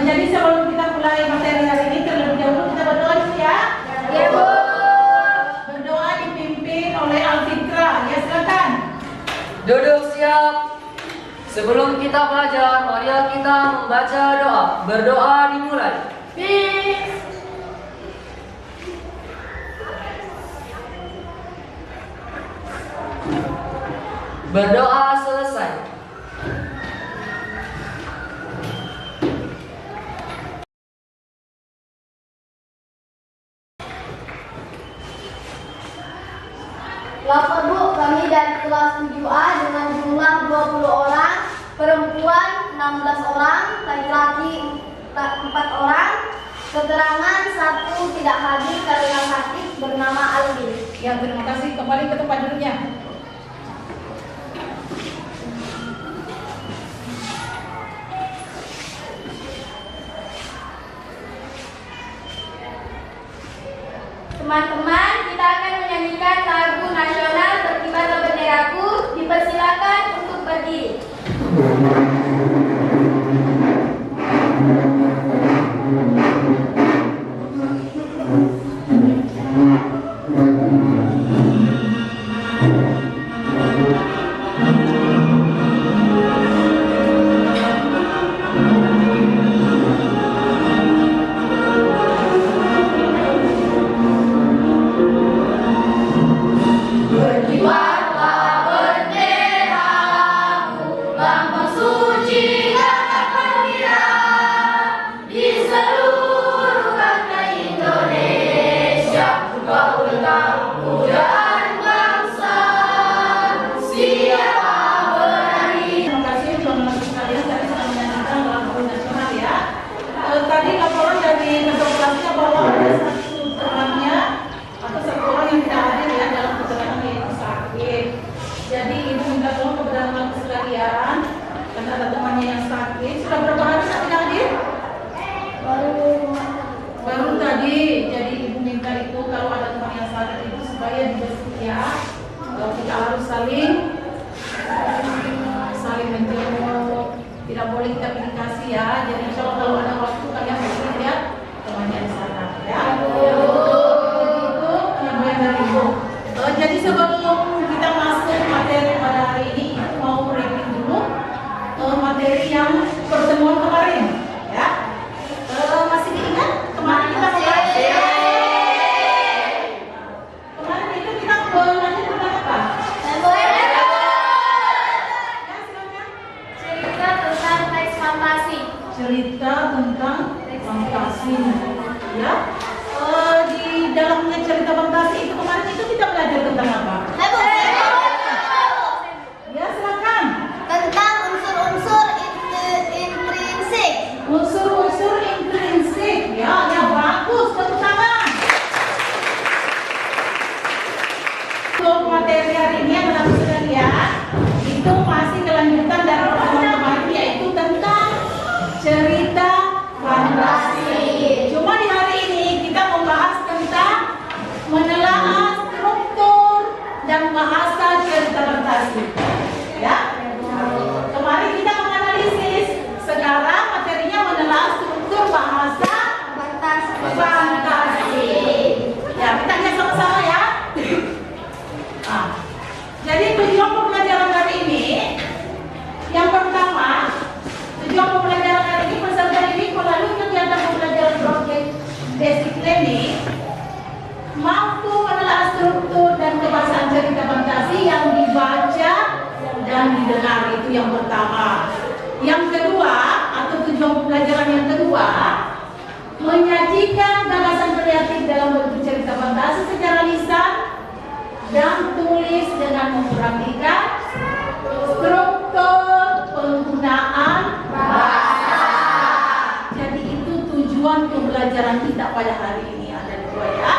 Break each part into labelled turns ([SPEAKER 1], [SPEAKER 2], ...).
[SPEAKER 1] Jadi sebelum kita mulai materi hari ini, terlebih dahulu kita berdoa dulu ya.
[SPEAKER 2] Ya, Bu.
[SPEAKER 1] Berdoa dipimpin oleh Alfitra. Ya, silakan.
[SPEAKER 3] Duduk siap. Sebelum kita belajar, mari kita membaca doa. Berdoa dimulai.
[SPEAKER 2] Peace.
[SPEAKER 3] Berdoa selesai.
[SPEAKER 2] Bapak Bu, kami dari kelas 7A dengan jumlah 20 orang, perempuan 16 orang, laki-laki 4 orang. Keterangan satu tidak hadir karena sakit bernama Alvin.
[SPEAKER 1] Ya, terima kasih. Kembali ke tempat duduknya.
[SPEAKER 2] Teman-teman, kita akan menyanyikan lagu nasional Berkibarlah Benderaku. Dipersilakan untuk berdiri.
[SPEAKER 1] Tadi laporan dari ketua kelasnya bahwa ada satu temannya atau satu orang yang tidak hadir ya dalam perjalanan yaitu sakit. Jadi ibu minta tolong kepada teman sekalian karena ada temannya yang sakit. Sudah berapa hari tidak hadir? Baru tadi. Jadi ibu minta itu kalau ada teman yang sakit itu supaya bersedia. Kalau kita harus saling menjenguk. Tidak boleh kita pilih kasih ya. Jadi insya Allah kalau ada waktu kalian bisa lihat temannya di sana ya. Itu yang dari ibu. Jadi sebelum kita masuk materi pada hari ini, ibu mau review dulu materi yang pertemuan kemarin ya. Masih diingat kemarin kita membahas? Kemarin itu kita belajar tentang apa? Cerita tentang fantasi ya. Di dalamnya cerita fantasi itu kemarin itu kita belajar tentang apa? Ya, silakan.
[SPEAKER 2] Tentang unsur-unsur intrinsik.
[SPEAKER 1] Unsur-unsur intrinsik ya, ya bagus, tepuk tangan. Untuk materi hari ini anak-anak sekalian itu masih kelanjutan dari pertemuan kemarin, yaitu tentang cerita fantasi. Cuma di hari ini kita membahas tentang menelaah struktur dan bahasa cerita fantasi. Ya. Kemarin kita menganalisis, sekarang materinya menelaah struktur bahasa fantasi. Ya, kita lihat sama-sama ya. Jadi tujuan pembelajaran hari ini, yang pertama, tujuan pembelajaran hari ini peserta didik melalui kegiatan pembelajaran project basic learning mampu menelaah struktur dan kebahasaan cerita fantasi yang dibaca dan didengar. Itu yang pertama. Yang kedua, atau tujuan pembelajaran yang kedua, menyajikan gagasan kreatif dalam bentuk cerita fantasi secara lisan dan tulis menulis dengan memperhatikan struktur penggunaan bahasa. Jadi itu tujuan pembelajaran kita pada hari ini. Ada dua ya.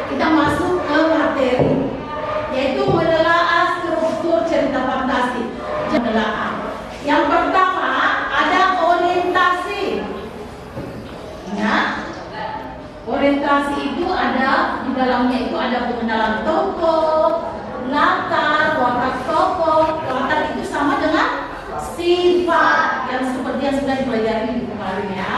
[SPEAKER 1] Kita masuk ke materi, yaitu menelaah struktur cerita fantasi. Menelaah. Yang pertama ada orientasi. Ya, orientasi itu ada di dalamnya itu ada pengenalan tokoh, latar, watak tokoh. Latar itu sama dengan sifat yang seperti yang sudah dipelajari di kemarin ya.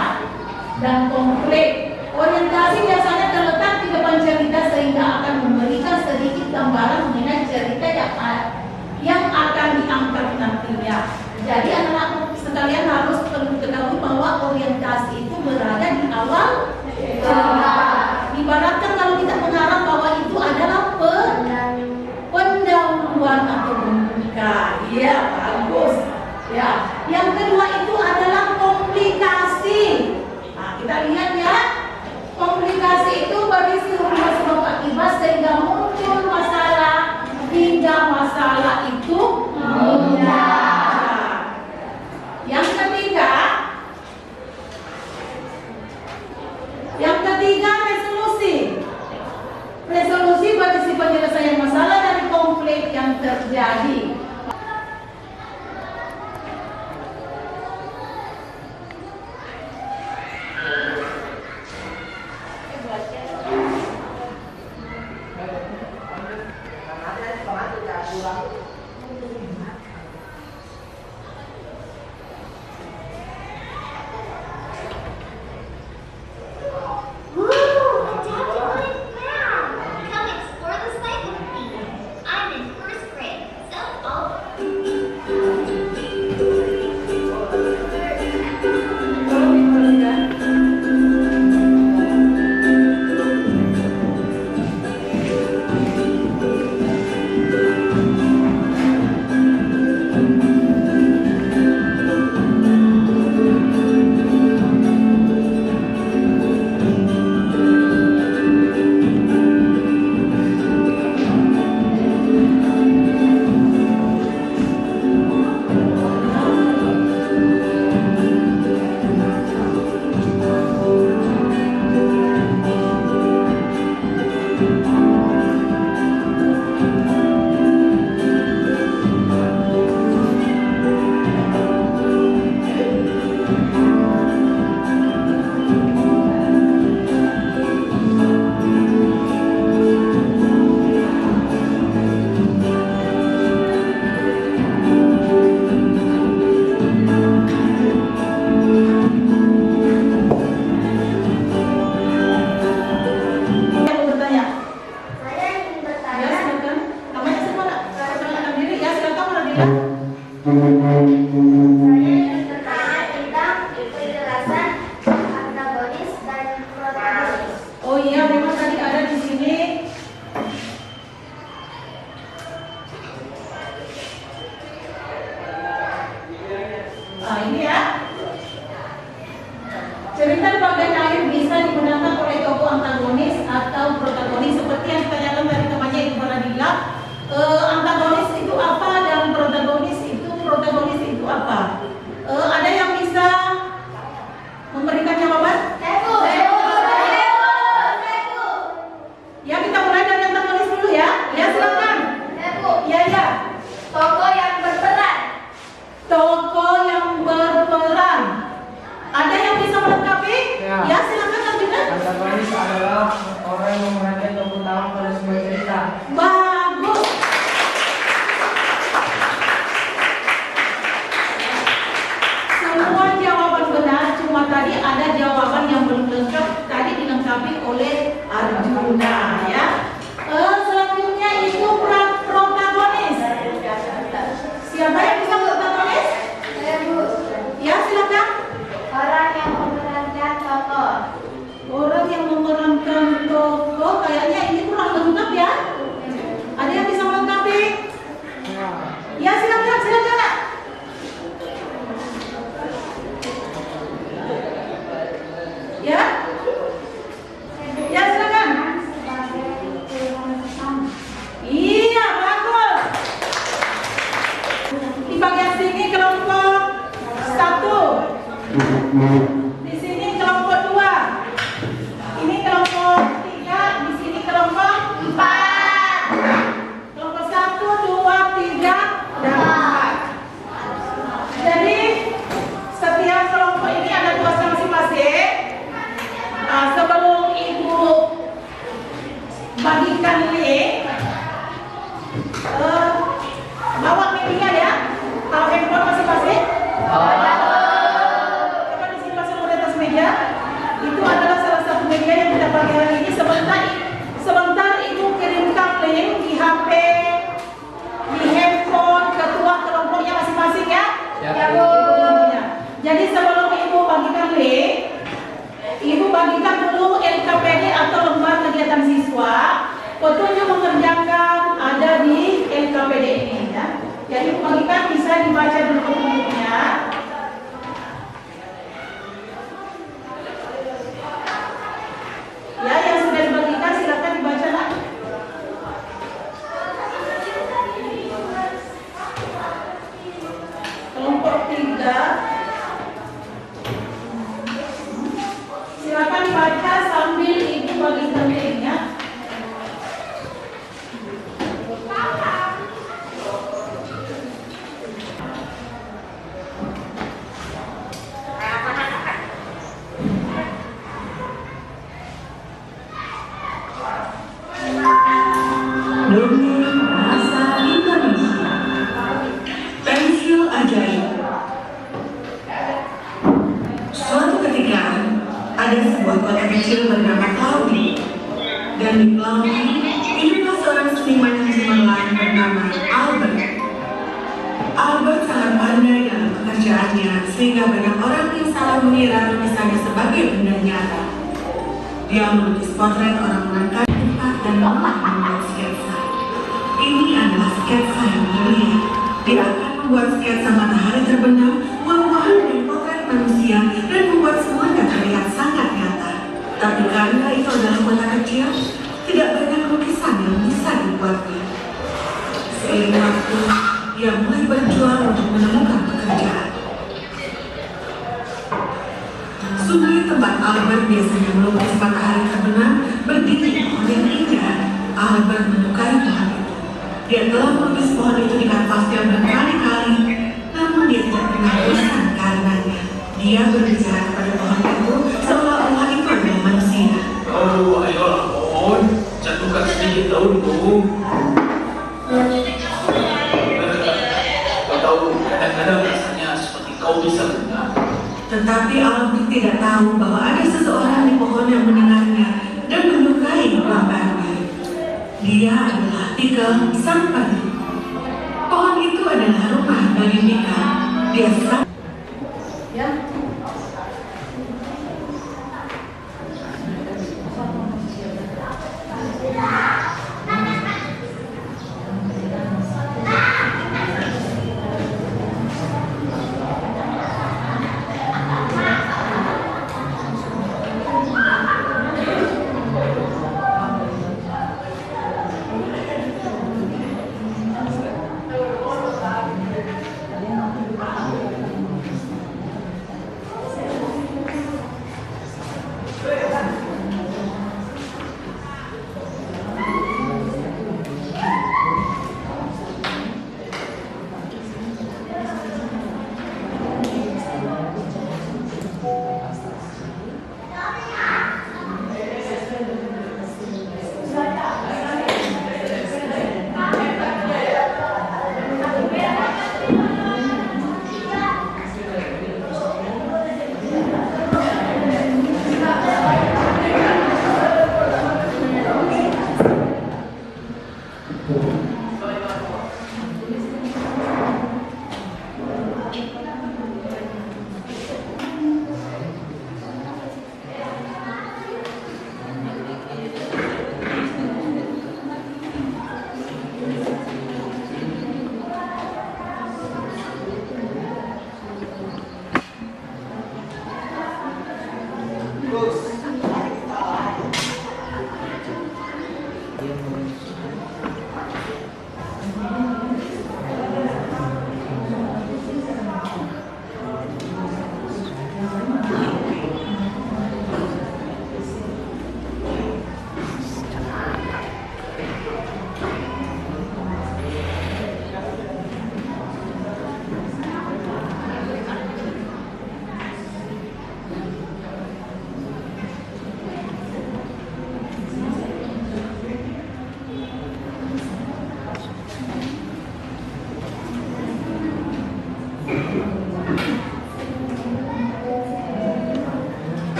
[SPEAKER 1] Dan konflik. Orientasi biasanya terletak di depan cerita sehingga akan memberikan sedikit gambaran mengenai cerita yang akan diangkat nantinya. Jadi anak-anak sekalian harus perlu ketahui bahwa orientasi itu berada di awal cerita. Ibaratkan kalau kita mengharap bahwa itu adalah pendahuluan atau pembuka. Iya, bagus. Ya. Yang kedua itu adalah komplikasi. Nah, kita lihat ya. Komplikasi itu berisi hubungan sebab akibat sehingga muncul masalah hingga masalah itu mudah. Yang ketiga resolusi. Resolusi berisi penyelesaian masalah dari konflik yang terjadi.
[SPEAKER 4] Come explore the cycle with me. I'm in first grade, so I'll
[SPEAKER 1] Cerita di bagian akhir bisa digunakan oleh tokoh antagonis atau protagonis seperti yang ditanyakan dari temannya Ibu Radila. Antagonis itu apa dan protagonis itu apa? Ada yang bisa memberikan jawaban? Ya, kita mulai dari antagonis dulu ya. Ya, silakan. Ya.
[SPEAKER 2] Tokoh yang berperan.
[SPEAKER 1] Tokoh yang berperan. Ada yang bisa melengkapi? Ya, silakan Arjuna.
[SPEAKER 3] Antagonis adalah orang yang memerankan tokoh utama pada sebuah cerita.
[SPEAKER 1] Bagus. Semua jawaban benar, cuma tadi ada jawaban yang belum lengkap, tadi dilengkapi oleh Arjuna ya. Selanjutnya itu protagonis. Siapa yang bisa protagonis? Ya, silakan.
[SPEAKER 2] Orang yang memerankan tokoh.
[SPEAKER 1] Orang yang memerankan tokoh, kayaknya ini kurang lengkap ya. Ada yang bisa melengkapi? Ya, silakan. Ya. bagikan link, bawa media ya, tahu handphone masing-masing. Coba disimpan semua di atas meja. Itu adalah salah satu media yang kita pakai hari ini. Sebentar ibu kirimkan link di HP, di handphone ketua kelompoknya masing-masing ya.
[SPEAKER 3] Ya,
[SPEAKER 1] Bu. Jadi sebelum ibu bagikan link, ibu bagikan dulu LKPD atau lembar kegiatan siswa. Petunjuk mengerjakan ada di LKPD ini ya. Jadi ibu bagikan, bisa dibaca dulu petunjuknya. Ya, yang sudah dibagikan silakan dibaca lah. Kelompok 3. Silakan dibaca sambil ibu bagikan linknya.
[SPEAKER 5] Dongeng Bahasa Indonesia. Pensil Ajaib. Suatu ketika ada sebuah kota kecil bernama Claudi, dan di Claudi hiduplah seorang seniman yang cemerlang bernama Albert. Albert sangat pandai dalam pekerjaannya sehingga banyak orang yang salah mengira lukisannya sebagai benda nyata. Dia melukis potret orang-orang kaya tempat dan lelah membuat sketsa. Ini adalah sketsa yang mulia. Dia akan membuat sketsa matahari terbenam, buah-buahan dan potret manusia, dan membuat semuanya terlihat sangat nyata. Tapi karena itu adalah kota kecil, tidak banyak lukisan yang bisa dibuatnya. Seiring waktu, dia mulai berjuang untuk menemukan pekerjaan. Sungai tempat Albert biasanya melukis matahari terbenam berdiri di pohon yang indah. Albert menyukai pohon itu. Dia telah melukis pohon itu di kanvasnya berkali-kali, namun dia tidak pernah bosan karenanya. Dia berbicara kepada pohon itu seolah-olah itu adalah manusia.
[SPEAKER 6] Oh, ayolah pohon, jatuhkan sedikit daunmu. Kau tahu, kadang-kadang rasanya seperti kau bisa dengar.
[SPEAKER 5] Tetapi Albert tidak tahu bahwa ada seseorang di pohon yang mendengarnya dan menyukai gambarnya. Dia adalah Tika sang peri. Pohon itu adalah rumah bagi Tika. Dia sang
[SPEAKER 1] Ya.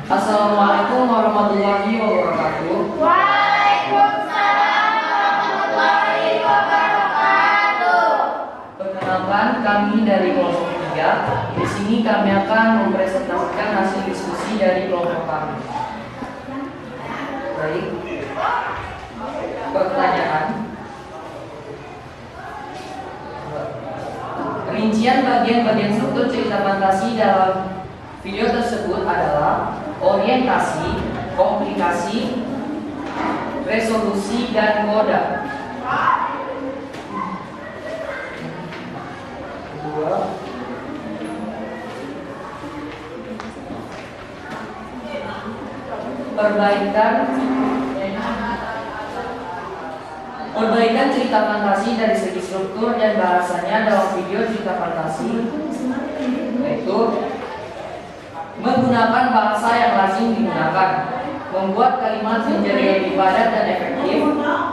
[SPEAKER 3] Assalamualaikum warahmatullahi wabarakatuh.
[SPEAKER 2] Waalaikumsalam warahmatullahi wabarakatuh.
[SPEAKER 3] Perkenalkan, kami dari kelompok 3. Di sini kami akan mempresentasikan hasil diskusi dari kelompok kami. Baik. Pertanyaan. Rincian bagian-bagian struktur cerita fantasi dalam video tersebut adalah orientasi, komplikasi, resolusi, dan koda. Kedua, perbaikan cerita fantasi dari segi struktur dan bahasanya dalam video cerita fantasi, yaitu menggunakan bahasa yang lazim digunakan, membuat kalimat menjadi lebih padat dan efektif,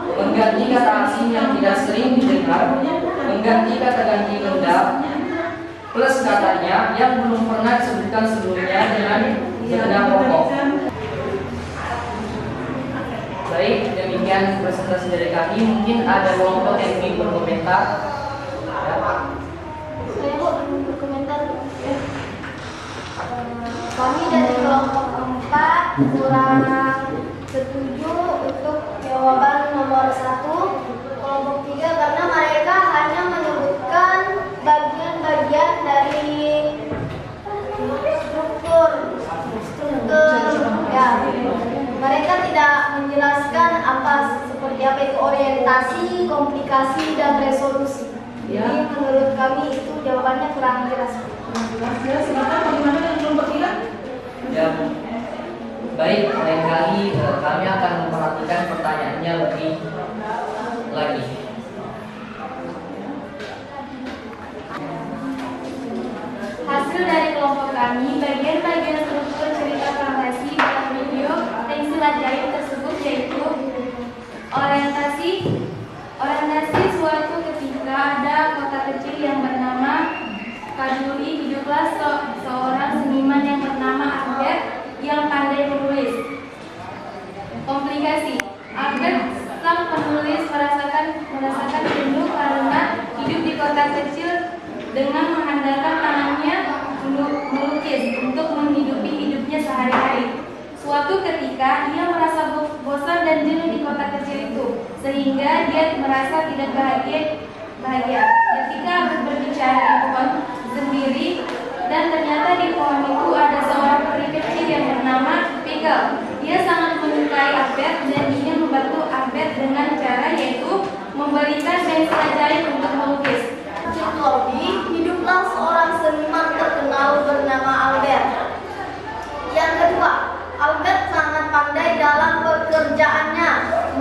[SPEAKER 3] mengganti kata asing yang tidak sering didengar, mengganti kata ganti benda, plus katanya yang belum pernah disebutkan sebelumnya dengan benda pokok. Baik, demikian presentasi dari kami. Mungkin ada kelompok yang ingin berkomentar. Ya.
[SPEAKER 2] Saya Bu, berkomentar. Kami dari kelompok 4 kurang setuju untuk jawaban nomor 1. Kelompok 3 karena mereka hanya menyebutkan bagian-bagian dari struktur ya. Mereka tidak menjelaskan seperti apa itu orientasi, komplikasi, dan resolusi. Jadi menurut kami itu jawabannya kurang jelas.
[SPEAKER 1] Bagaimana yang kelompok 3?
[SPEAKER 3] Ya. Baik, lain kali kami akan memperhatikan pertanyaannya lebih lagi.
[SPEAKER 7] Hasil dari kelompok kami, bagian-bagian struktur cerita fantasi dalam video pensil ajaib tersebut yaitu orientasi. Orientasi suatu ketika ada kota kecil yang bernama Kaduri, hiduplah seorang seniman yang bernama Albert yang pandai menulis. Komplikasi. Albert sang penulis merasakan jenuh karena hidup di kota kecil dengan mengandalkan tangannya melukis untuk menghidupi hidupnya sehari-hari. Suatu ketika ia merasa bosan dan jenuh di kota kecil itu, sehingga dia merasa tidak bahagia. Ketika Albert berbicara di pohon sendiri, dan ternyata di pohon itu ada seorang peri kecil yang bernama Pickle. Dia sangat menyukai Albert dan ingin membantu Albert dengan cara yaitu memberikan pensil ajaib untuk melukis.
[SPEAKER 2] Hiduplah seorang seniman terkenal bernama Albert. Yang kedua, Albert sangat pandai dalam pekerjaannya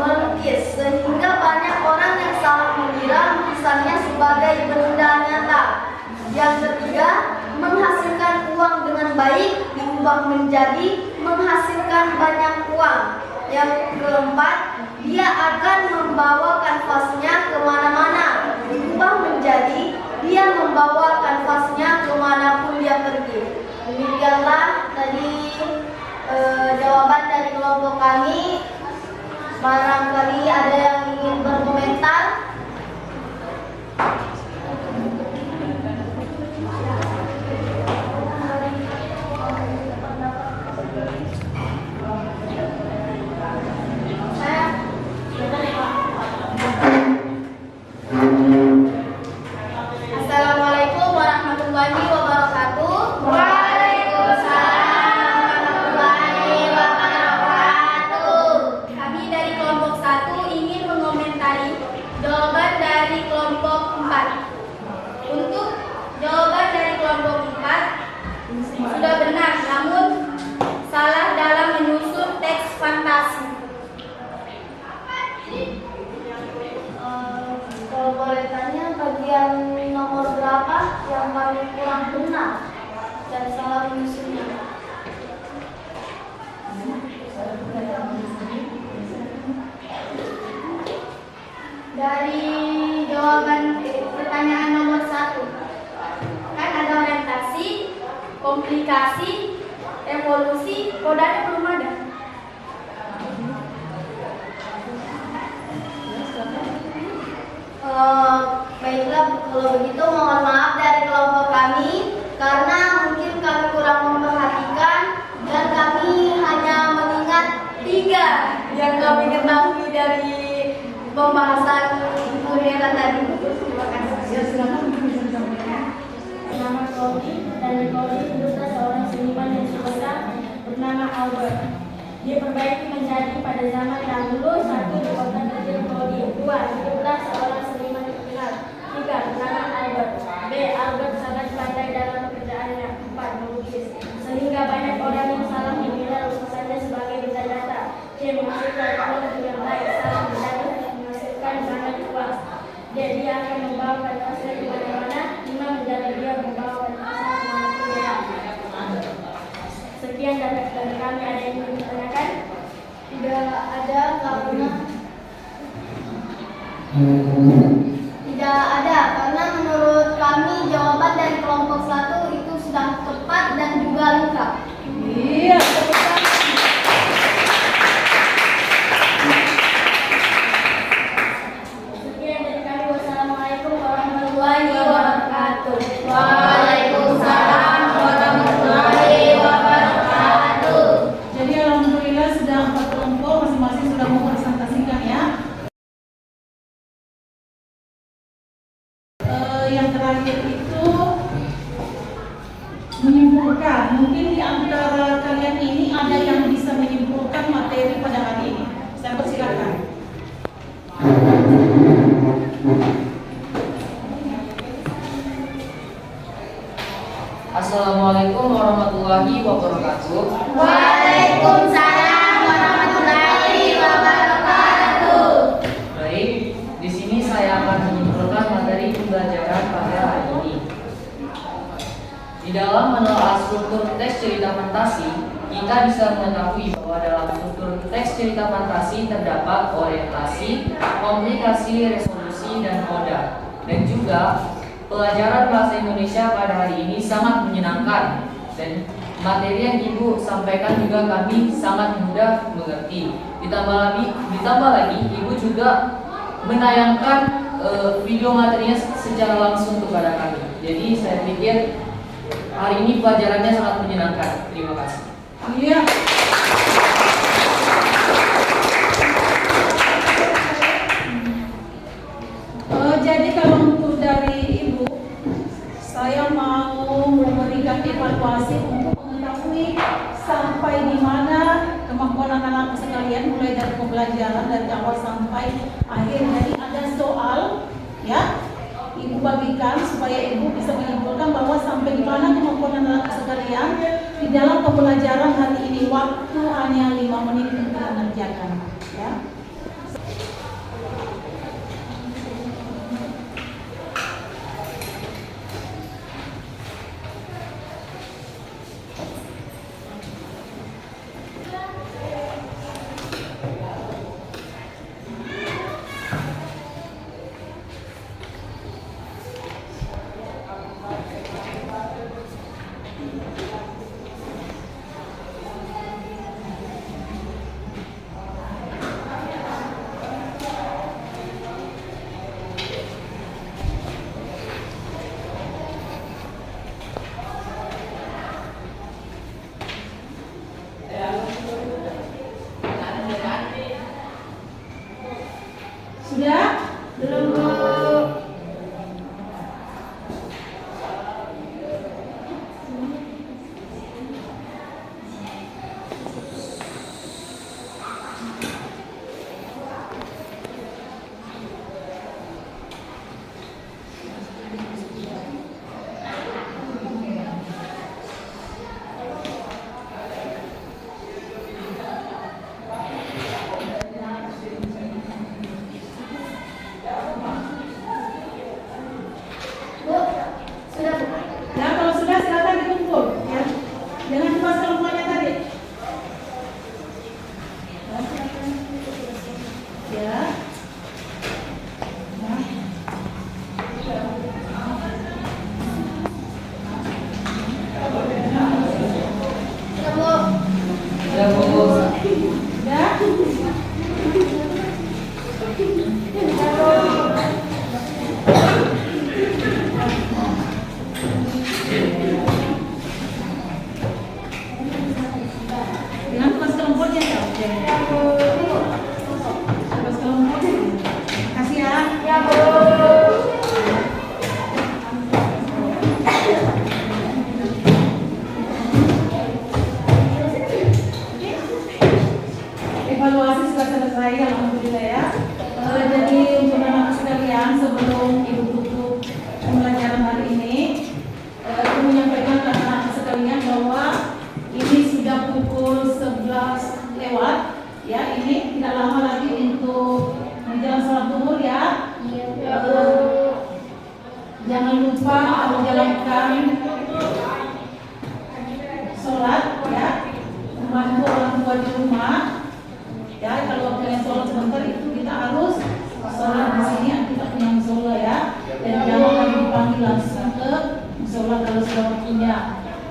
[SPEAKER 2] melukis, sehingga banyak orang yang salah mengira lukisannya sebagai benda nyata. Yang ketiga, menghasilkan uang dengan baik diubah menjadi menghasilkan banyak uang. Yang keempat, dia akan membawa kanvasnya kemana-mana, diubah menjadi dia membawa kanvasnya kemanapun dia pergi. Demikianlah tadi jawaban dari kelompok kami. Barangkali ada yang ingin berkomentar.
[SPEAKER 7] Assalamualaikum warahmatullahi wabarakatuh. Kami dari kelompok 1 ingin mengomentari jawaban dari kelompok 4. Untuk jawaban dari kelompok 4 sudah benar, namun salah dalam menyusun teks fantasi.
[SPEAKER 2] Kalau boleh tanya, bagian nomor berapa yang kami kurang benar dan salah menyusunnya?
[SPEAKER 7] Dari jawaban pertanyaan nomor 1 kan ada orientasi, komplikasi, evolusi,
[SPEAKER 2] kodanya belum ada. Baiklah, kalau begitu mohon maaf dari kelompok kami karena mungkin kami kurang memperhatikan dan kami hanya mengingat 3 yang kami ketahui dari pembahasan Ibu Hera tadi. Terima kasih.
[SPEAKER 8] Nama Cody dan Cody adalah seorang seniman yang sukses bernama Albert. Dia perbaiki menjadi pada zaman dahulu 1 di kota kecil Cody. 2. Hiduplah seorang seniman terkenal. 3. Bernama Albert. B. Albert sangat pandai dalam pekerjaannya. 4. Melukis. Sehingga banyak orang yang salah mengira lukisannya sebagai benda nyata. C. Menghasilkan uang dengan baik. Salah berdalih menghasilkan banyak uang. D. Dia akan membawa kertasnya kemana-mana. 5. Menjadi dia membawa kertasnya kemanapun dia. Sekian dari kami. Ada yang ingin ditanyakan?
[SPEAKER 2] Tidak ada karena menurut kami jawaban dari kelompok 1 itu sudah tepat dan juga lengkap.
[SPEAKER 1] Iya, tepat.
[SPEAKER 8] Sekian dari kami. Wassalamualaikum warahmatullahi wabarakatuh.
[SPEAKER 2] Waalaikumsalam warahmatullahi wabarakatuh.
[SPEAKER 1] Jadi alhamdulillah sudah 4 kelompok, masing-masing sudah mempresentasikan ya. Yang terakhir itu menyimpulkan. Mungkin di antara kalian ini ada yang bisa menyimpulkan materi pada hari ini. Saya persilakan.
[SPEAKER 3] Assalamualaikum warahmatullahi wabarakatuh.
[SPEAKER 2] Waalaikumsalam warahmatullahi wabarakatuh.
[SPEAKER 3] Baik, di sini saya akan menyimpulkan materi pembelajaran pada hari ini. Di dalam menelaah struktur teks cerita fantasi, kita bisa mengetahui bahwa dalam struktur teks cerita fantasi terdapat orientasi, komunikasi, resolusi, dan moda. Dan juga pelajaran bahasa Indonesia pada hari ini sangat menyenangkan dan materi yang Ibu sampaikan juga kami sangat mudah mengerti. Ditambah lagi Ibu juga menayangkan video materinya secara langsung kepada kami. Jadi saya pikir hari ini pelajarannya sangat menyenangkan. Terima kasih.
[SPEAKER 1] Iya. Jadi kalau untuk dari Ibu, saya mau memberikan evaluasi untuk mengetahui sampai di mana kemampuan anak-anak sekalian mulai dari pembelajaran dari awal sampai akhir. Jadi ada soal, ya, Ibu bagikan supaya Ibu bisa menyimpulkan bahwa sampai di mana kemampuan anak-anak sekalian di dalam pembelajaran hari ini. Waktu hanya 5 menit untuk mengerjakan, ya. baik, alhamdulillah ya. Jadi untuk anak sekalian, sebelum ibu tutup pembelajaran hari ini, aku menyampaikan ke anak sekalian bahwa ini sudah pukul 11 lewat, ya. Ini tidak lama lagi untuk menjelang sholat zuhur ya. Jangan lupa menjalankan sholat ya, membantu orang tua di rumah ya. Kalau kalian sholat sebentar itu kita harus sholat di sini, kita punya musola ya, dan jangan lagi dipanggil langsung ke musola kalau sudah waktunya.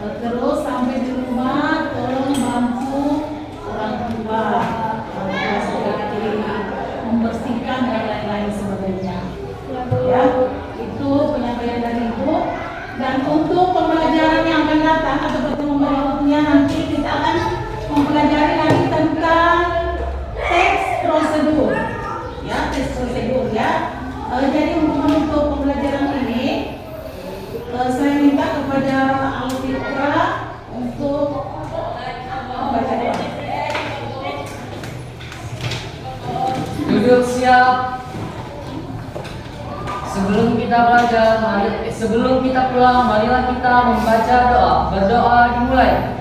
[SPEAKER 1] Terus sampai di rumah tolong bantu orang tua seperti membersihkan dan lain-lain sebagainya ya. Itu penyampaian dari ibu. Dan untuk pembelajaran yang akan datang atau pertemuan berikutnya nanti kita akan mempelajari lagi tentang teks prosedur ya, teks prosedur ya. Jadi untuk menutup pembelajaran ini saya minta kepada Alfitra untuk membaca doa.
[SPEAKER 3] Duduk siap. Sebelum kita pulang, marilah kita membaca doa. Berdoa dimulai.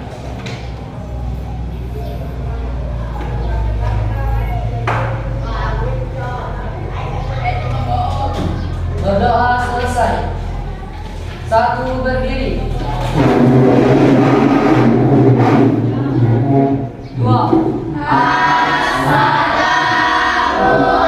[SPEAKER 3] Berdoa selesai. Satu, berdiri. Dua. Assalamualaikum